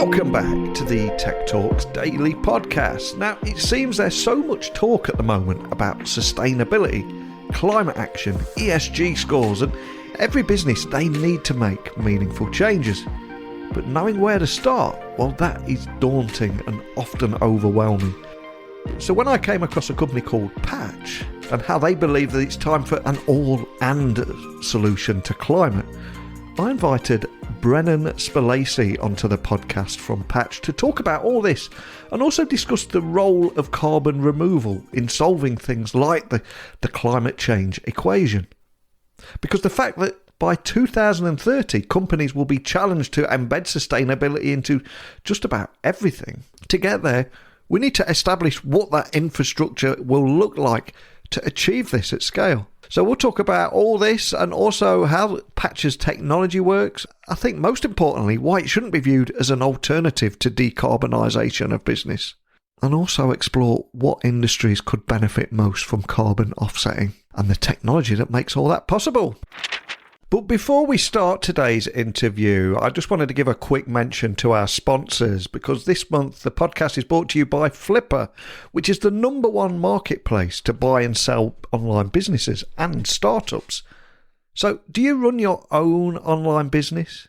Welcome back to the Tech Talks Daily Podcast. Now, it seems there's so much talk at the moment about sustainability, climate action, ESG scores, and every business, they need to make meaningful changes. But knowing where to start, well, that is daunting and often overwhelming. So when I came across a company called Patch and how they believe that it's time for an all-and solution to climate, I invited Brennan Spellacy onto the podcast from Patch to talk about all this and also discuss the role of carbon removal in solving things like the climate change equation. Because the fact that by 2030, companies will be challenged to embed sustainability into just about everything. To get there, we need to establish what that infrastructure will look like to achieve this at scale. So we'll talk about all this and also how Patch's technology works. I think most importantly, why it shouldn't be viewed as an alternative to decarbonisation of business. And also explore what industries could benefit most from carbon offsetting and the technology that makes all that possible. But before we start today's interview, I just wanted to give a quick mention to our sponsors, because this month the podcast is brought to you by Flipper, which is the #1 marketplace to buy and sell online businesses and startups. So, do you run your own online business?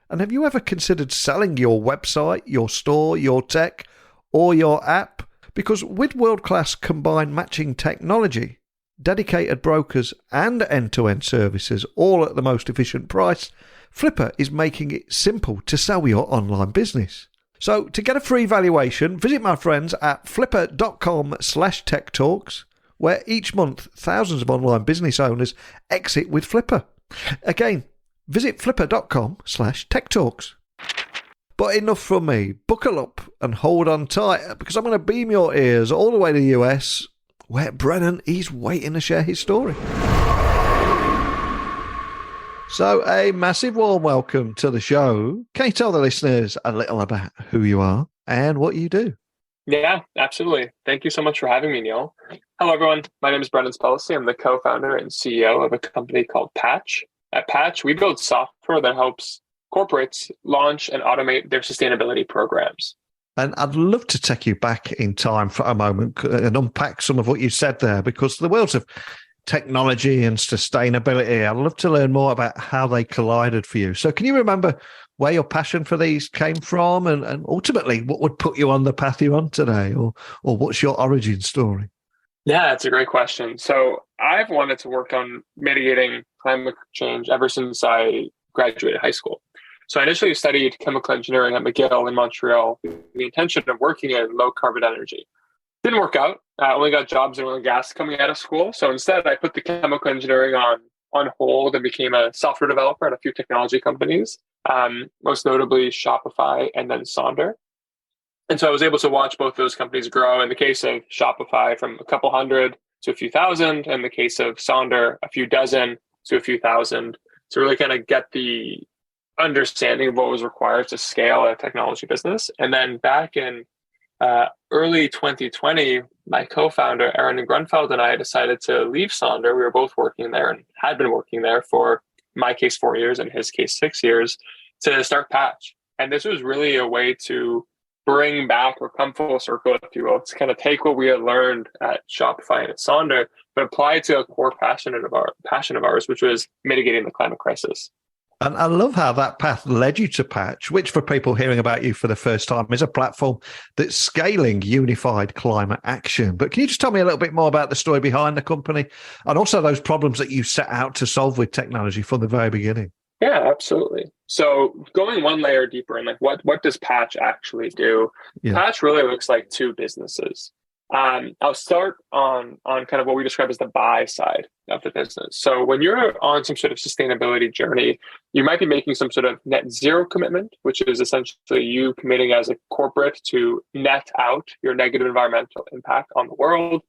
And have you ever considered selling your website, your store, your tech, or your app? Because with world-class combined matching technology, dedicated brokers and end-to-end services, all at the most efficient price, Flipper is making it simple to sell your online business. So to get a free valuation, visit my friends at flipper.com/techtalks, where each month thousands of online business owners exit with Flipper. Again, visit flipper.com/techtalks. But enough from me. Buckle up and hold on tight, because I'm going to beam your ears all the way to the US, where Brennan is waiting to share his story. So a massive warm welcome to the show. Can you tell the listeners a little about who you are and what you do? Yeah, absolutely. Thank you so much for having me, Neil. Hello, everyone. My name is Brennan Spellacy. I'm the co-founder and CEO of a company called Patch. At Patch, we build software that helps corporates launch and automate their sustainability programs. And I'd love to take you back in time for a moment and unpack some of what you said there, because the worlds of technology and sustainability, I'd love to learn more about how they collided for you. So can you remember where your passion for these came from and ultimately what would put you on the path you're on today, or what's your origin story? Yeah, that's a great question. So I've wanted to work on mitigating climate change ever since I graduated high school. So I initially studied chemical engineering at McGill in Montreal with the intention of working in low carbon energy. Didn't work out. I only got jobs in oil and gas coming out of school. So instead, I put the chemical engineering on hold and became a software developer at a few technology companies, most notably Shopify and then Sonder. And so I was able to watch both those companies grow. In the case of Shopify, from a couple hundred to a few thousand. In the case of Sonder, a few dozen to a few thousand, to really kind of get the understanding of what was required to scale a technology business. And then back in early 2020, my co-founder, Aaron Grunfeld, and I decided to leave Sonder. We were both working there and had been working there for, in my case, 4 years, and his case, 6 years, to start Patch. And this was really a way to bring back, or come full circle, if you will, to kind of take what we had learned at Shopify and at Sonder, but apply it to a core passion of ours, which was mitigating the climate crisis. And I love how that path led you to Patch, which for people hearing about you for the first time is a platform that's scaling unified climate action. But can you just tell me a little bit more about the story behind the company and also those problems that you set out to solve with technology from the very beginning? Yeah, absolutely. So going one layer deeper and what does Patch actually do? Yeah. Patch really looks like two businesses. I'll start on kind of what we describe as the buy side of the business. So when you're on some sort of sustainability journey, you might be making some sort of net zero commitment, which is essentially you committing as a corporate to net out your negative environmental impact on the world.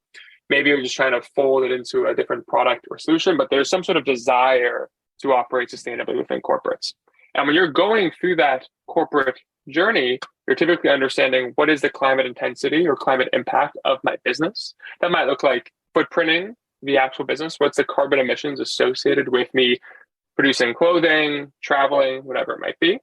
Maybe you're just trying to fold it into a different product or solution, but there's some sort of desire to operate sustainably within corporates. And when you're going through that corporate journey, you're typically understanding what is the climate intensity or climate impact of my business. That might look like footprinting the actual business. What's the carbon emissions associated with me producing clothing, traveling, whatever it might be.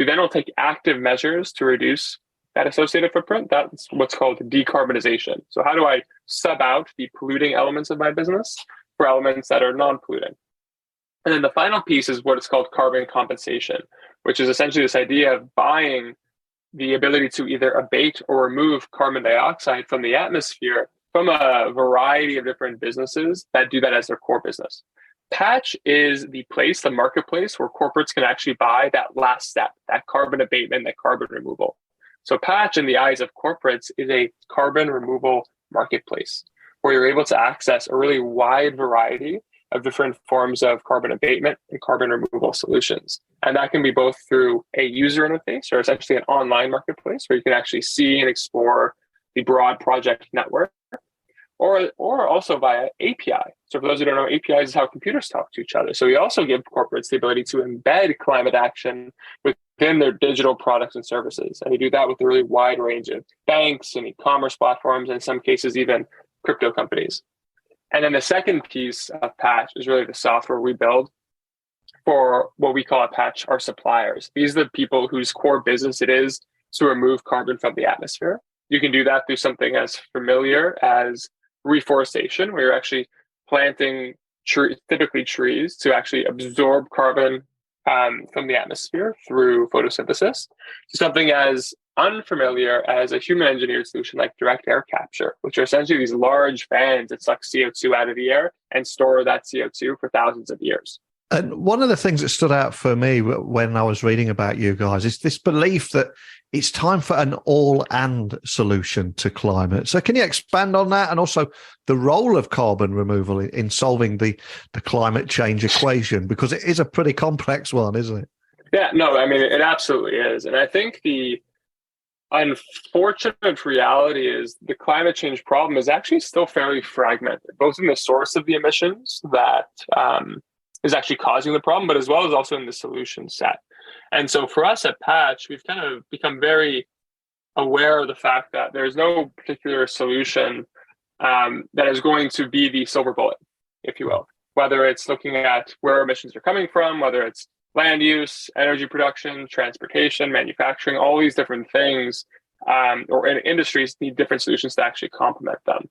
you then will take active measures to reduce that associated footprint. That's what's called decarbonization. So how do I sub out the polluting elements of my business for elements that are non-polluting? And then the final piece is what is called carbon compensation, which is essentially this idea of buying the ability to either abate or remove carbon dioxide from the atmosphere from a variety of different businesses that do that as their core business. Patch is the place, the marketplace where corporates can actually buy that last step, that carbon abatement, that carbon removal. So Patch, in the eyes of corporates, is a carbon removal marketplace where you're able to access a really wide variety of different forms of carbon abatement and carbon removal solutions. And that can be both through a user interface or essentially an online marketplace where you can actually see and explore the broad project network, or also via API. So for those who don't know, APIs is how computers talk to each other. So we also give corporates the ability to embed climate action within their digital products and services. And we do that with a really wide range of banks and e-commerce platforms, and in some cases, even crypto companies. And then the second piece of Patch is really the software we build for what we call at Patch our suppliers. These are the people whose core business it is to remove carbon from the atmosphere. You can do that through something as familiar as reforestation, where you're actually planting typically trees to actually absorb carbon from the atmosphere through photosynthesis, to something as unfamiliar as a human engineered solution like direct air capture, which are essentially these large fans that suck CO2 out of the air and store that CO2 for thousands of years. And one of the things that stood out for me when I was reading about you guys is this belief that it's time for an all-and solution to climate. So can you expand on that, and also the role of carbon removal in solving the climate change equation? Because it is a pretty complex one, isn't it? Yeah, no, I mean, it absolutely is. And I think the unfortunate reality is the climate change problem is actually still fairly fragmented, both in the source of the emissions that is actually causing the problem, but as well as also in the solution set. And so for us at Patch, we've kind of become very aware of the fact that there's no particular solution that is going to be the silver bullet, if you will, whether it's looking at where emissions are coming from, whether it's land use, energy production, transportation, manufacturing, all these different things, or in industries need different solutions to actually complement them.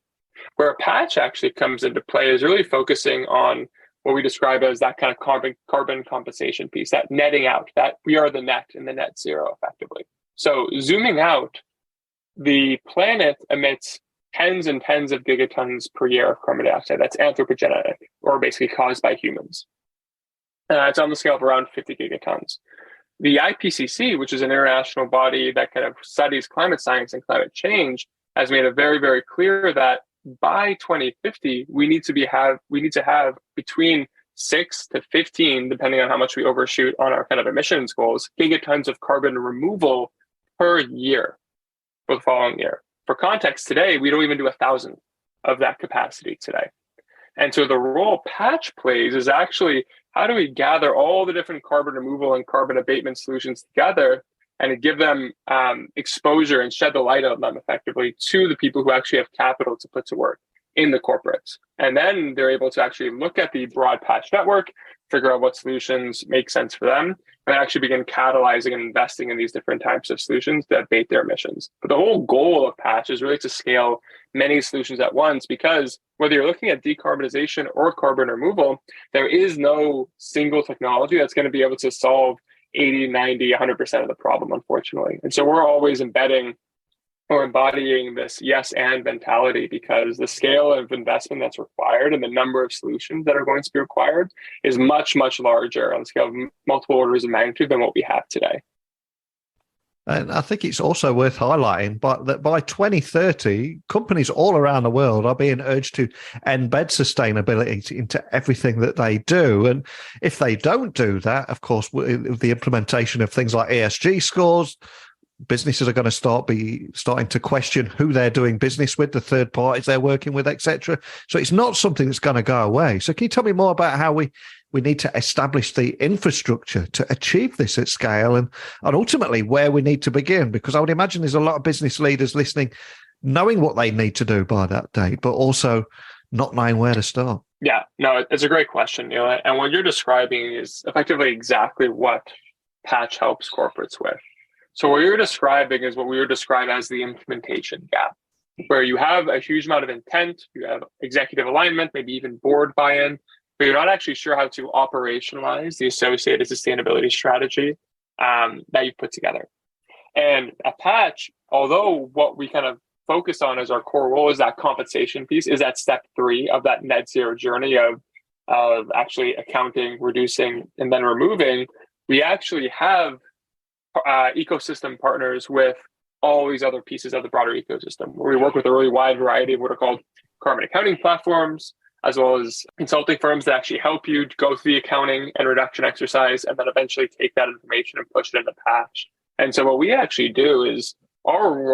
Where Patch actually comes into play is really focusing on what we describe as that kind of carbon compensation piece, that netting out, that we are the net in the net zero effectively. So zooming out, the planet emits tens and tens of gigatons per year of carbon dioxide. That's anthropogenic, or basically caused by humans. It's on the scale of around 50 gigatons. The IPCC, which is an international body that kind of studies climate science and climate change, has made it very, very clear that by 2050, we need to have between 6 to 15, depending on how much we overshoot on our kind of emissions goals, gigatons of carbon removal per year for the following year. For context, today, we don't even do 1,000 of that capacity today. And so the role Patch plays is actually, how do we gather all the different carbon removal and carbon abatement solutions together and to give them exposure and shed the light on them effectively to the people who actually have capital to put to work in the corporates. And then they're able to actually look at the broad Patch network, figure out what solutions make sense for them, and actually begin catalyzing and investing in these different types of solutions that abate their emissions. But the whole goal of Patch is really to scale many solutions at once, because whether you're looking at decarbonization or carbon removal, there is no single technology that's going to be able to solve 80, 90, 100% of the problem, unfortunately. And so we're always embodying this yes and mentality, because the scale of investment that's required and the number of solutions that are going to be required is much, much larger on the scale of multiple orders of magnitude than what we have today. And I think it's also worth highlighting that by 2030, companies all around the world are being urged to embed sustainability into everything that they do. And if they don't do that, of course, with the implementation of things like ESG scores, businesses are going to starting to question who they're doing business with, the third parties they're working with, etc. So it's not something that's going to go away. So can you tell me more about how we need to establish the infrastructure to achieve this at scale, and ultimately where we need to begin? Because I would imagine there's a lot of business leaders listening, knowing what they need to do by that date, but also not knowing where to start. Yeah, no, it's a great question, Neil. And what you're describing is effectively exactly what Patch helps corporates with. So what you're describing is what we would describe as the implementation gap, where you have a huge amount of intent, you have executive alignment, maybe even board buy-in, but you're not actually sure how to operationalize the associated sustainability strategy that you've put together. And at Patch, although what we kind of focus on as our core role is that compensation piece, is that step 3 of that net zero journey of actually accounting, reducing, and then removing, we actually have ecosystem partners with all these other pieces of the broader ecosystem, where we work with a really wide variety of what are called carbon accounting platforms, as well as consulting firms that actually help you go through the accounting and reduction exercise, and then eventually take that information and push it into Patch. And so what we actually do is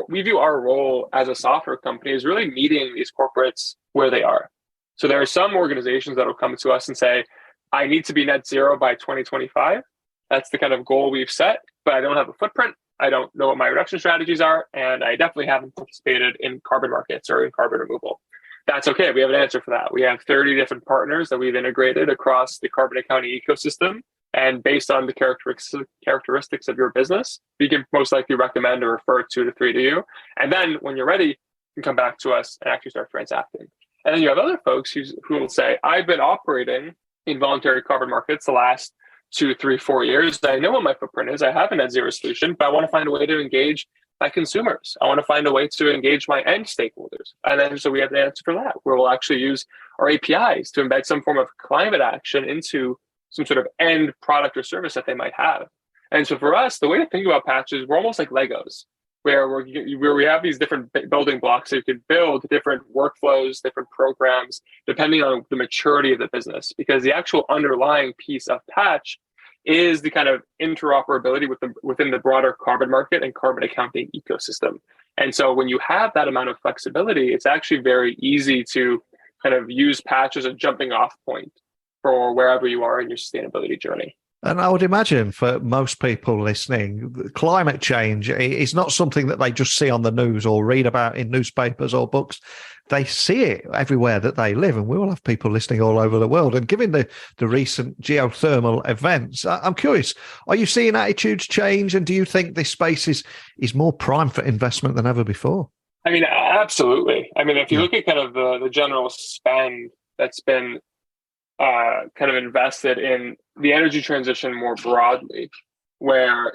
we view our role as a software company is really meeting these corporates where they are. So there are some organizations that will come to us and say, I need to be net zero by 2025. That's the kind of goal we've set, but I don't have a footprint. I don't know what my reduction strategies are, and I definitely haven't participated in carbon markets or in carbon removal. That's okay. We have an answer for that. We have 30 different partners that we've integrated across the carbon accounting ecosystem. And based on the characteristics of your business, we can most likely recommend or refer 2 to 3 to you. And then when you're ready, you can come back to us and actually start transacting. And then you have other folks who will say, I've been operating in voluntary carbon markets the last 2, 3, 4 years. I know what my footprint is. I have a net zero solution, but I want to find a way to engage my consumers. I want to find a way to engage my end stakeholders. And then so we have an answer for that, where we'll actually use our APIs to embed some form of climate action into some sort of end product or service that they might have. And so for us, the way to think about patches, we're almost like Legos, where we have these different building blocks that you can build different workflows, different programs, depending on the maturity of the business. Because the actual underlying piece of Patch is the kind of interoperability within the broader carbon market and carbon accounting ecosystem. And so when you have that amount of flexibility, it's actually very easy to kind of use Patch as a jumping off point for wherever you are in your sustainability journey. And I would imagine for most people listening, climate change is not something that they just see on the news or read about in newspapers or books. They see it everywhere that they live, and we will have people listening all over the world. And given the recent geothermal events, I'm curious, are you seeing attitudes change, and do you think this space is more prime for investment than ever before? I mean, absolutely. I mean, if you look at kind of the general spend that's been kind of invested in the energy transition more broadly, where,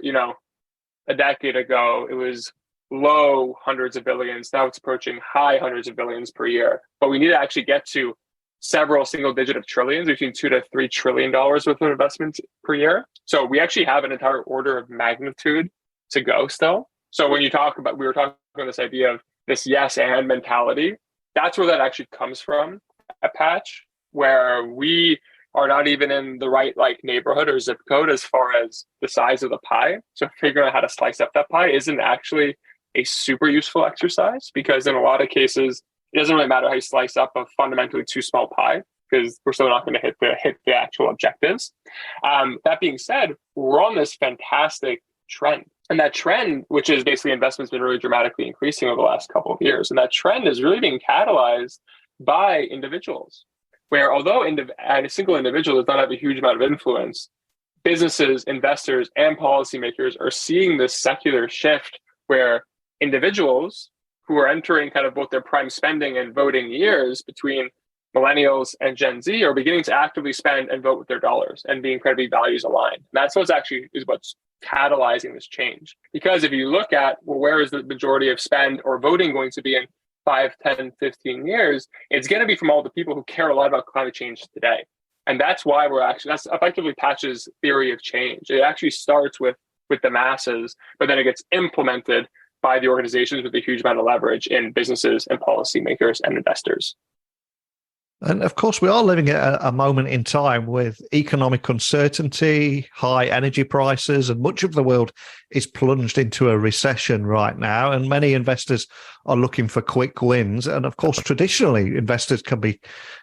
a decade ago, it was low hundreds of billions. Now it's approaching high hundreds of billions per year. But we need to actually get to several single digit of trillions, between $2 to $3 trillion worth of investments per year. So we actually have an entire order of magnitude to go still. So when we were talking about this idea of this yes and mentality, that's where that actually comes from at Patch, where we are not even in the right neighborhood or zip code as far as the size of the pie. So figuring out how to slice up that pie isn't actually a super useful exercise, because in a lot of cases, it doesn't really matter how you slice up a fundamentally too small pie, because we're still not going to hit the actual objectives. That being said, we're on this fantastic trend. And that trend, which is basically investment's been really dramatically increasing over the last couple of years. And that trend is really being catalyzed by individuals, where although a single individual does not have a huge amount of influence, businesses, investors, and policymakers are seeing this secular shift where individuals who are entering kind of both their prime spending and voting years between millennials and Gen Z are beginning to actively spend and vote with their dollars and be incredibly values aligned. And that's what's catalyzing this change. Because if you look at, where is the majority of spend or voting going to be in 5, 10, 15 years, it's going to be from all the people who care a lot about climate change today. And that's why that's effectively Patch's theory of change. It actually starts with the masses, but then it gets implemented by the organizations with a huge amount of leverage in businesses and policymakers and investors. And of course, we are living at a moment in time with economic uncertainty, high energy prices, and much of the world is plunged into a recession right now. And many investors are looking for quick wins. And of course, traditionally, investors can be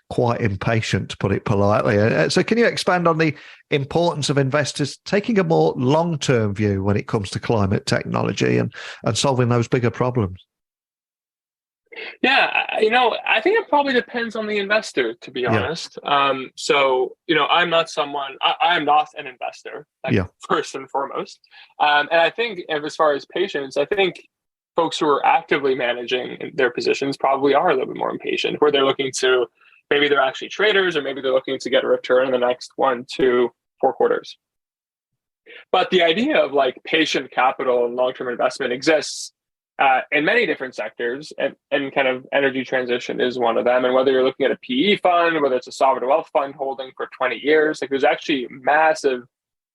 quite impatient, to put it politely. So can you expand on the importance of investors taking a more long-term view when it comes to climate technology and solving those bigger problems? I think it probably depends on the investor, to be Yeah, honest. I'm not I'm not an investor, like, yeah, first and foremost. And I think, as far as patience, I think folks who are actively managing their positions probably are a little bit more impatient, where they're looking to, maybe they're actually traders, or maybe they're looking to get a return in the next 1, 2, 4 quarters. But the idea of like patient capital and long-term investment exists in many different sectors, and kind of energy transition is one of them. And whether you're looking at a PE fund, whether it's a sovereign wealth fund holding for 20 years, like, there's actually massive,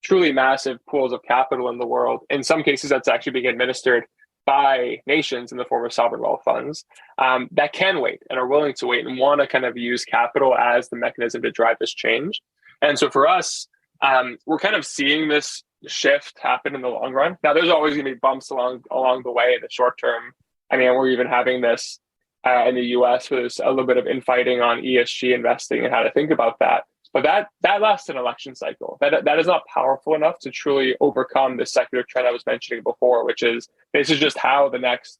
truly massive pools of capital in the world. In some cases, that's actually being administered by nations in the form of sovereign wealth funds, that can wait and are willing to wait and want to kind of use capital as the mechanism to drive this change. And so for us, we're kind of seeing this shift happen in the long run. Now, there's always going to be bumps along the way in the short term. I mean, we're even having this in the US, where there's a little bit of infighting on ESG investing and how to think about that. But that lasts an election cycle. That is not powerful enough to truly overcome the secular trend I was mentioning before, which is, this is just how the next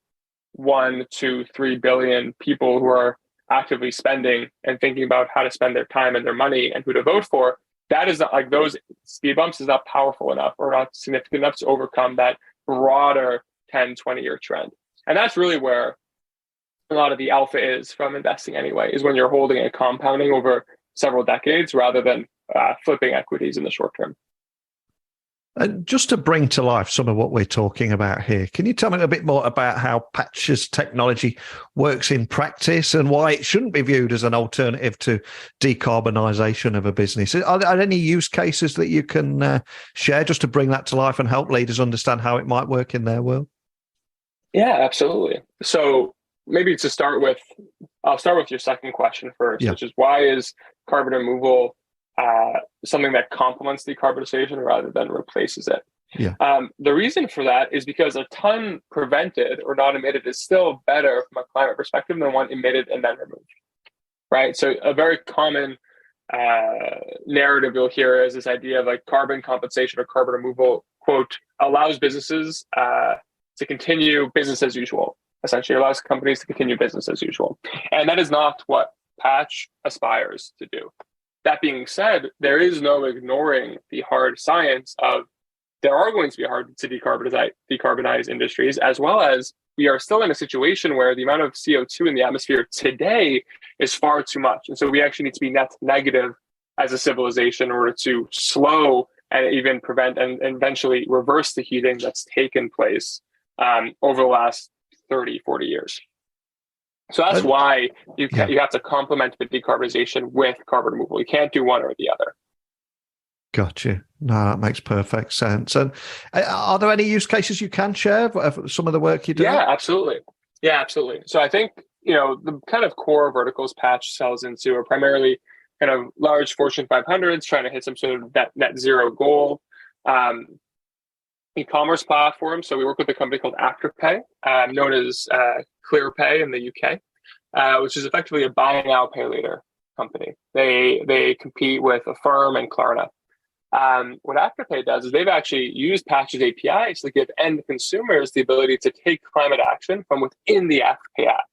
1, 2, 3 billion people who are actively spending and thinking about how to spend their time and their money and who to vote for. That is not, like, those speed bumps is not powerful enough or not significant enough to overcome that broader 10, 20-year trend. And that's really where a lot of the alpha is from investing anyway, is when you're holding and compounding over several decades rather than flipping equities in the short term. And just to bring to life some of what we're talking about here, can you tell me a bit more about how Patch's technology works in practice and why it shouldn't be viewed as an alternative to decarbonisation of a business? Are there any use cases that you can share just to bring that to life and help leaders understand how it might work in their world? Yeah, absolutely. So maybe I'll start with your second question first, which is, why is carbon removal something that complements decarbonization rather than replaces it? The reason for that is because a ton prevented or not emitted is still better from a climate perspective than one emitted and then removed, right? So a very common narrative you'll hear is this idea of like carbon compensation or carbon removal, quote, allows businesses to continue business as usual. Essentially allows companies to continue business as usual. And that is not what Patch aspires to do. That being said, there is no ignoring the hard science of, there are going to be hard to decarbonize industries, as well as we are still in a situation where the amount of CO2 in the atmosphere today is far too much. And so we actually need to be net negative as a civilization in order to slow and even prevent and eventually reverse the heating that's taken place over the last 30, 40 years. So that's why you have to complement the decarbonization with carbon removal. You can't do one or the other. Gotcha. No, that makes perfect sense. And are there any use cases you can share for some of the work you do? Yeah, absolutely. So I think, the kind of core verticals Patch sells into are primarily kind of large Fortune 500s trying to hit some sort of net zero goal. E-commerce platform. So we work with a company called Afterpay, known as ClearPay in the UK, which is effectively a buy now, pay later company. They compete with Affirm and Klarna. What Afterpay does is they've actually used Patch's APIs to give end consumers the ability to take climate action from within the Afterpay app.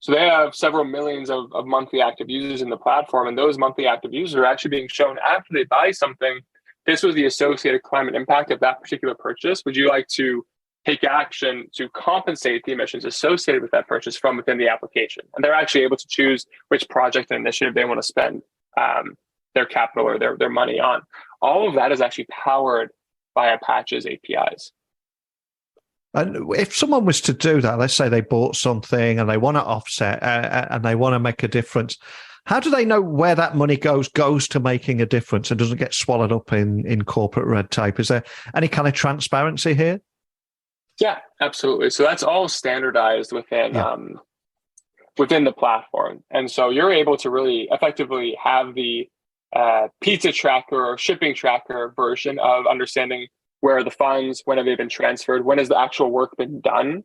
So they have several millions of monthly active users in the platform, and those monthly active users are actually being shown after they buy something, this was the associated climate impact of that particular purchase. Would you like to take action to compensate the emissions associated with that purchase from within the application? And they're actually able to choose which project and initiative they want to spend their capital or their money on. All of that is actually powered by Patch's APIs. And if someone was to do that, let's say they bought something and they want to offset and they want to make a difference, how do they know where that money goes to making a difference and doesn't get swallowed up in corporate red tape? Is there any kind of transparency here? Yeah, absolutely. So that's all standardized within the platform. And so you're able to really effectively have the pizza tracker or shipping tracker version of understanding where are the funds, when have they been transferred, when has the actual work been done.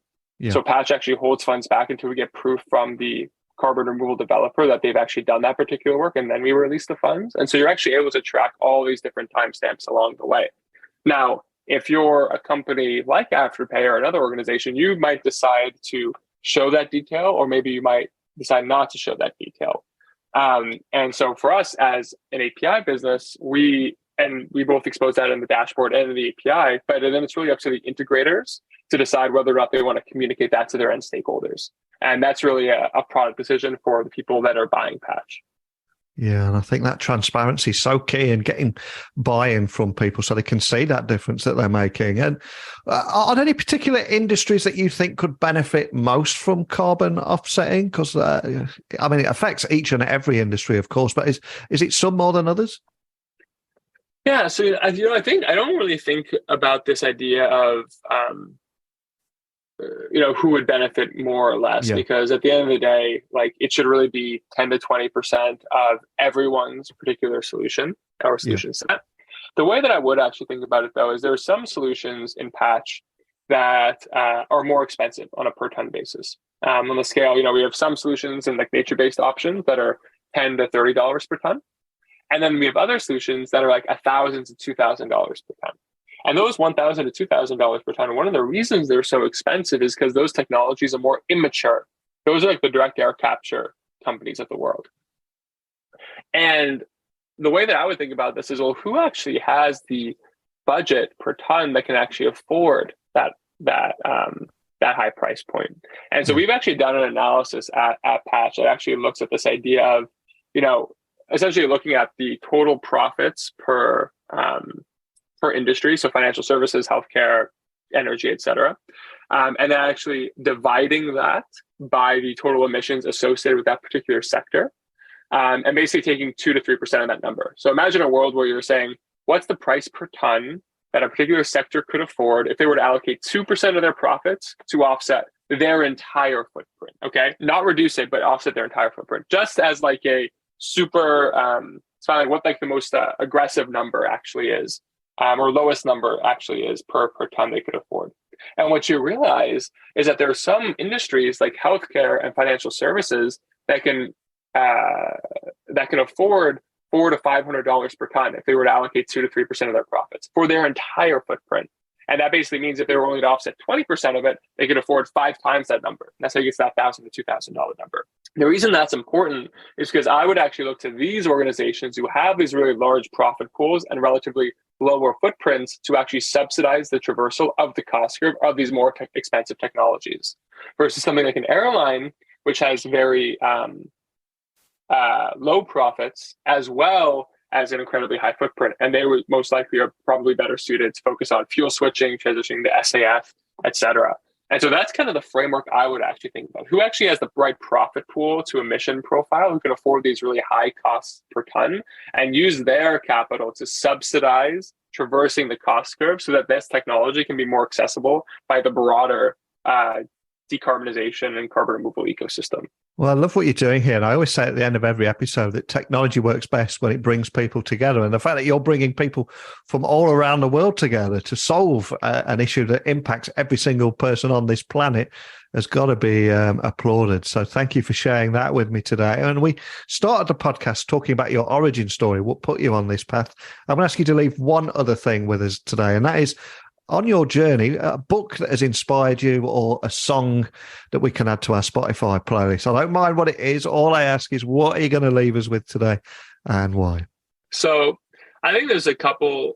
So Patch actually holds funds back until we get proof from the carbon removal developer that they've actually done that particular work, and then we release the funds. And so you're actually able to track all these different timestamps along the way. Now, if you're a company like Afterpay or another organization, you might decide to show that detail, or maybe you might decide not to show that detail. And so for us as an API business, we both expose that in the dashboard and in the API, but then it's really up to the integrators to decide whether or not they want to communicate that to their end stakeholders. And that's really a product decision for the people that are buying Patch. Yeah, and I think that transparency is so key in getting buy-in from people so they can see that difference that they're making. And are there any particular industries that you think could benefit most from carbon offsetting? Because, it affects each and every industry, of course, but is it some more than others? Yeah, so I don't really think about this idea of who would benefit more or less, because at the end of the day, like, it should really be 10 to 20% of everyone's particular solution or solution set. The way that I would actually think about it, though, is there are some solutions in Patch that are more expensive on a per ton basis. On the scale, we have some solutions in like nature-based options that are $10 to $30 per ton. And then we have other solutions that are like $1,000 to $2,000 per ton. And those $1,000 to $2,000 per ton, one of the reasons they're so expensive is because those technologies are more immature. Those are like the direct air capture companies of the world. And the way that I would think about this is, well, who actually has the budget per ton that can actually afford that high price point? And so we've actually done an analysis at Patch that actually looks at this idea of, essentially looking at the total profits per industry, so financial services, healthcare, energy, et cetera, and then actually dividing that by the total emissions associated with that particular sector, and basically taking 2 to 3% of that number. So imagine a world where you're saying, what's the price per ton that a particular sector could afford if they were to allocate 2% of their profits to offset their entire footprint, okay? Not reduce it, but offset their entire footprint, just as like a super, it's kind of like what like the most aggressive number actually is. Or lowest number actually is per ton they could afford. And what you realize is that there are some industries like healthcare and financial services that can afford $400 to $500 per ton if they were to allocate 2 to 3% of their profits for their entire footprint. And that basically means if they were only to offset 20% of it, they could afford 5 times that number. And that's how you get to that $1,000 to $2,000 number. The reason that's important is because I would actually look to these organizations who have these really large profit pools and relatively lower footprints to actually subsidize the traversal of the cost curve of these more expensive technologies, versus something like an airline, which has very low profits as well as an incredibly high footprint. And they would most likely are probably better suited to focus on fuel switching, transitioning to SAF, et cetera. And so that's kind of the framework I would actually think about. Who actually has the right profit pool to emission profile, who can afford these really high costs per ton and use their capital to subsidize traversing the cost curve so that this technology can be more accessible by the broader decarbonization and carbon removal ecosystem. Well, I love what you're doing here. And I always say at the end of every episode that technology works best when it brings people together. And the fact that you're bringing people from all around the world together to solve an issue that impacts every single person on this planet has got to be applauded. So thank you for sharing that with me today. And we started the podcast talking about your origin story, what put you on this path. I'm going to ask you to leave one other thing with us today, and that is, on your journey, a book that has inspired you or a song that we can add to our Spotify playlist. I don't mind what it is. All I ask is, what are you going to leave us with today and why? So I think there's a couple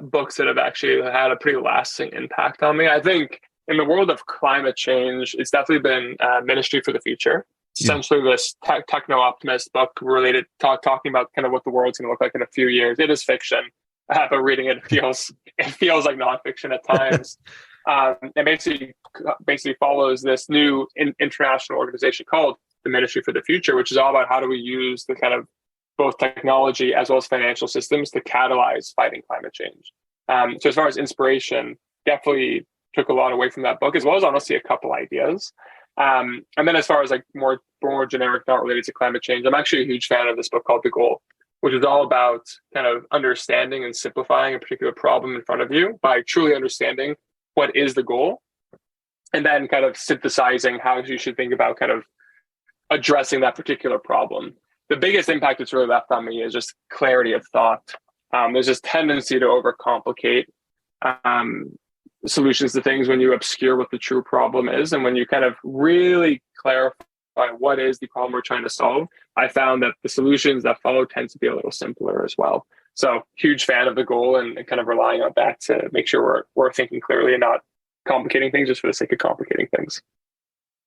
books that have actually had a pretty lasting impact on me. I think in the world of climate change, it's definitely been Ministry for the Future. Essentially this techno-optimist book related, talking about kind of what the world's going to look like in a few years. It is fiction. But reading it feels like nonfiction at times. It basically follows this new international organization called the Ministry for the Future, which is all about how do we use the kind of both technology as well as financial systems to catalyze fighting climate change. So as far as inspiration, definitely took a lot away from that book, as well as honestly a couple ideas. And then as far as like more generic, not related to climate change, I'm actually a huge fan of this book called The Goal, which is all about kind of understanding and simplifying a particular problem in front of you by truly understanding what is the goal, and then kind of synthesizing how you should think about kind of addressing that particular problem. The biggest impact it's really left on me is just clarity of thought. There's this tendency to overcomplicate solutions to things when you obscure what the true problem is. And when you kind of really clarify what is the problem we're trying to solve, I found that the solutions that follow tend to be a little simpler as well. So huge fan of the goal and kind of relying on that to make sure we're thinking clearly and not complicating things just for the sake of complicating things.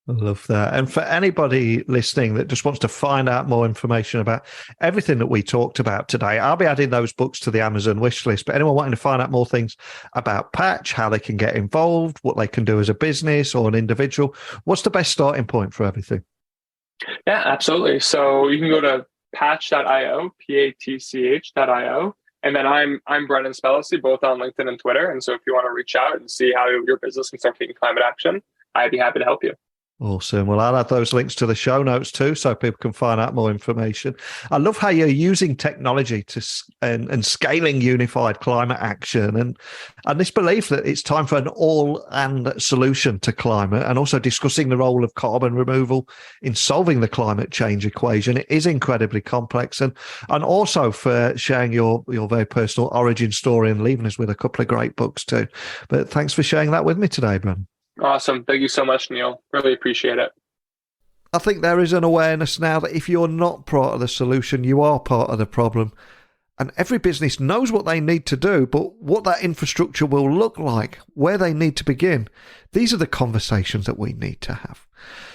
I love that. And for anybody listening that just wants to find out more information about everything that we talked about today, I'll be adding those books to the Amazon wish list. But anyone wanting to find out more things about Patch, how they can get involved, what they can do as a business or an individual, what's the best starting point for everything? Yeah, absolutely. So you can go to patch.io, patch.io. And then I'm Brennan Spellacy, both on LinkedIn and Twitter. And so if you want to reach out and see how your business can start taking climate action, I'd be happy to help you. Awesome. Well, I'll add those links to the show notes too, so people can find out more information. I love how you're using technology and scaling unified climate action and this belief that it's time for an all-and solution to climate, and also discussing the role of carbon removal in solving the climate change equation. It is incredibly complex, and also for sharing your very personal origin story and leaving us with a couple of great books too. But thanks for sharing that with me today, Brennan. Awesome. Thank you so much, Neil. Really appreciate it. I think there is an awareness now that if you're not part of the solution, you are part of the problem. And every business knows what they need to do, but what that infrastructure will look like, where they need to begin, these are the conversations that we need to have.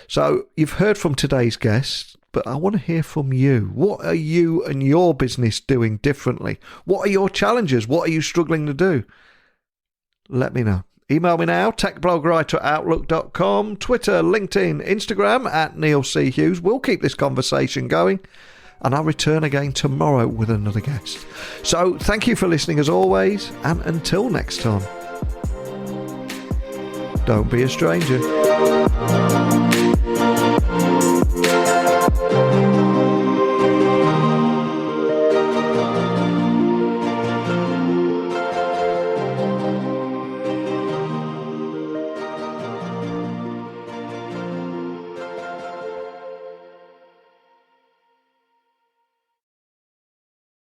So you've heard from today's guests, but I want to hear from you. What are you and your business doing differently? What are your challenges? What are you struggling to do? Let me know. Email me now, techblogwriter@outlook.com, Twitter, LinkedIn, Instagram @NeilC.Hughes. We'll keep this conversation going, and I'll return again tomorrow with another guest. So thank you for listening as always, and until next time, don't be a stranger.